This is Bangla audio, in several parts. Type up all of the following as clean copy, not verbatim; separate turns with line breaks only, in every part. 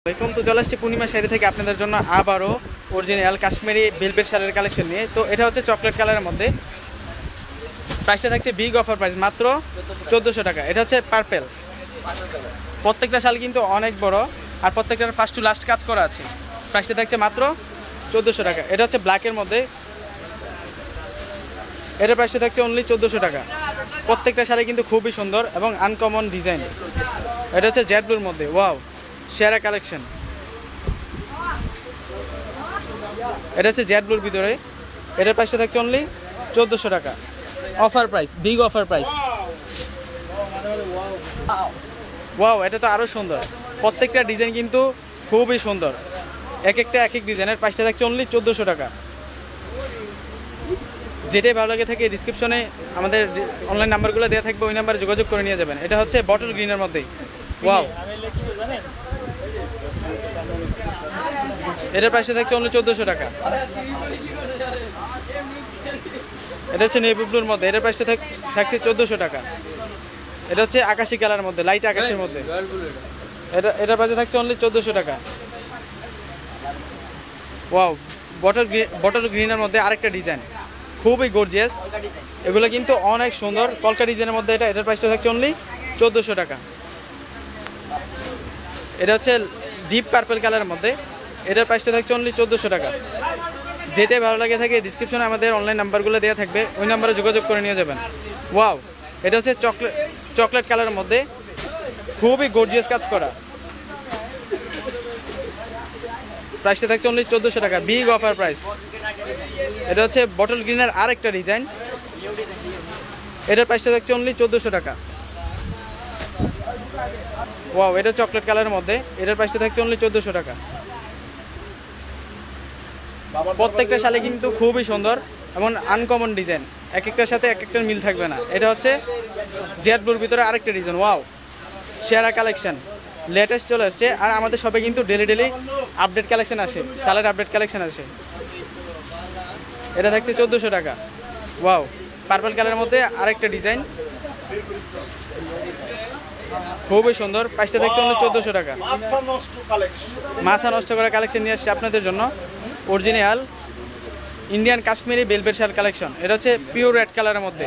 আসসালামু তো চলে আসছি পূর্ণিমা শাড়ি থেকে আপনাদের জন্য আবারও অরিজিনাল কাশ্মীরি ভেলভেট শাড়ির কালেকশন নিয়ে। তো এটা হচ্ছে চকলেট কালারের মধ্যে, প্রাইসটা থাকছে বিগ অফার প্রাইস মাত্র 1400 টাকা। এটা হচ্ছে পার্পেল, প্রত্যেকটা শাল কিন্তু অনেক বড় আর প্রত্যেকটার ফার্স্ট টু লাস্ট কাজ করা আছে। প্রাইসটা থাকছে মাত্র 1400 টাকা। এটা হচ্ছে ব্ল্যাকের মধ্যে, এটার প্রাইসটা থাকছে অনলি 1400 টাকা। প্রত্যেকটা শাড়ি কিন্তু খুবই সুন্দর এবং আনকমন ডিজাইন। এটা হচ্ছে জেড ব্লুর মধ্যে, ওয়াও সেরা কালেকশন। এটা হচ্ছে জেড ব্লুর ভিতরে, এটার প্রাইসটা থাকছে অনলি 1400 টাকা। Offer price, big offer price. Wow, এটা তো আরও সুন্দর। প্রত্যেকটা ডিজাইন কিন্তু খুবই সুন্দর, এক একটা এক এক ডিজাইনের। প্রাইসটা থাকছে অনলি 1400 টাকা। যেটাই ভালো লাগে থাকে ডিসক্রিপশনে আমাদের অনলাইন নাম্বারগুলো দেওয়া থাকবে, ওই নাম্বারে যোগাযোগ করে নিয়ে যাবেন। এটা হচ্ছে বটল গ্রিনের মধ্যেই, ওয়াও। এটার প্রাইসটা থাকছে অনলি 1400 টাকা। এটা হচ্ছে নেভি ব্লুর মধ্যে, এটার প্রাইসটা থাকছে 1400 টাকা। এটা হচ্ছে আকাশি কালারের মধ্যে, লাইট আকাশের মধ্যে, এটার প্রাইসে থাকছে অনলি 1400 টাকা। ওয়াও, বটল গ্রিনের মধ্যে আরেকটা ডিজাইন, খুবই গর্জিয়াস। এগুলো কিন্তু অনেক সুন্দর, কলকা ডিজাইনের মধ্যে। এটার প্রাইসটা থাকছে অনলি 1400 টাকা। এটা হচ্ছে ডিপ পার্পল কালারের মধ্যে, এটার প্রাইসটা থাকছে অনলি 1400 টাকা। যেটাই ভালো লাগে থাকে ডিসক্রিপশনে আমাদের অনলাইন নাম্বারগুলো দেওয়া থাকবে, ওই নাম্বারে যোগাযোগ করে নিয়ে যাবেন। ওয়াও, এটা হচ্ছে চকলেট কালারের মধ্যে, খুবই গর্জিয়াস কাজ করা। প্রাইসটা থাকছে অনলি 1400 টাকা, বিগ অফার প্রাইস। এটা হচ্ছে বটল গ্রিনের আরেকটা ডিজাইন, এটার প্রাইসটা থাকছে অনলি 1400 টাকা। ওয়াও, এটা চকলেট কালারের মধ্যে, এটার প্রাইসটা থাকছে অনলি 1400 টাকা। প্রত্যেকটা শাড়ি কিন্তু খুবই সুন্দর এবং আনকমন ডিজাইন, এক একটার সাথে এক একটার মিল থাকবে না। এটা হচ্ছে জেড ব্লুর ভিতরে আরেকটা ডিজাইন, ওয়াও সেরা কালেকশন, লেটেস্ট চলে আসছে। আর আমাদের শপে কিন্তু ডেলি আপডেট কালেকশন আসে, শালের আপডেট কালেকশন আসে। এটা থাকছে 1400 টাকা। ওয়াও, পার্পল কালারের মধ্যে আরেকটা ডিজাইন, খুবই সুন্দর। প্রাইসটা থাকছে অনলি 1400 টাকা। মাথা নষ্ট করা কালেকশন নিয়ে আসছে আপনাদের জন্য, অরিজিনাল ইন্ডিয়ান কাশ্মীরি ভেলভেট শাল কালেকশন। এটা হচ্ছে পিওর রেড কালারের মধ্যে,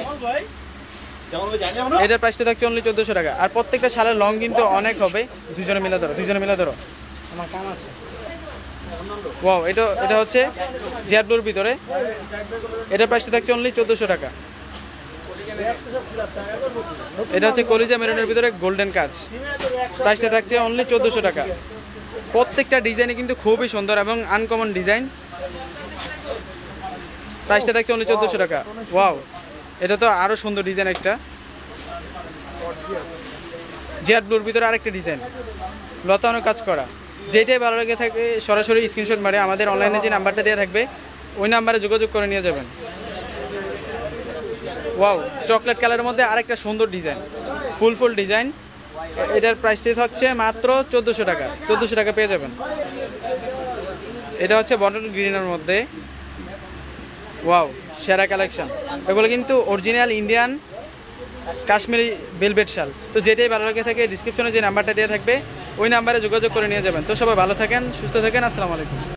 এটার প্রাইসটা থাকছে অনলি 1400 টাকা। আর প্রত্যেকটা শালের লং কিন্তু অনেক হবে। দুজনে মিলে ধরো আমার কাম আছে। ওয়াও, এটা হচ্ছে জেড ব্লুর ভিতরে, এটার প্রাইসটা থাকছে অনলি 1400 টাকা। এটা হচ্ছে কলিজা মেরুনের ভিতরে গোল্ডেন কাজ, প্রাইসটা থাকছে অনলি 1400 টাকা। প্রত্যেকটা ডিজাইনে কিন্তু খুবই সুন্দর এবং আনকমন ডিজাইন। প্রাইসটা থাকছে অনলি 1400 টাকা। ওয়াও, এটা তো আরও সুন্দর ডিজাইন একটা, জেড ব্লুর ভিতরে আরেকটা ডিজাইন, লতানো কাজ করা। যেটাই ভালো লাগে থাকে সরাসরি স্ক্রিনশট মারে আমাদের অনলাইনে যে নাম্বারটা দেওয়া থাকবে, ওই নাম্বারে যোগাযোগ করে নিয়ে যাবেন। ওয়াও, চকলেট কালারের মধ্যে আরেকটা সুন্দর ডিজাইন, ফুল ডিজাইন। এটার প্রাইসটি থাকছে মাত্র 1400 টাকা। 1400 টাকা পেয়ে যাবেন। এটা হচ্ছে বটল গ্রিনের মধ্যে, ওয়াও সেরা কালেকশন। এগুলো কিন্তু অরিজিনাল ইন্ডিয়ান কাশ্মীরি ভেলভেট শাল। তো যেটাই ভালো লাগে থাকে ডিসক্রিপশনে যে নাম্বারটা দেওয়া থাকবে, ওই নাম্বারে যোগাযোগ করে নিয়ে যাবেন। তো সবাই ভালো থাকেন, সুস্থ থাকেন, আসসালামু আলাইকুম।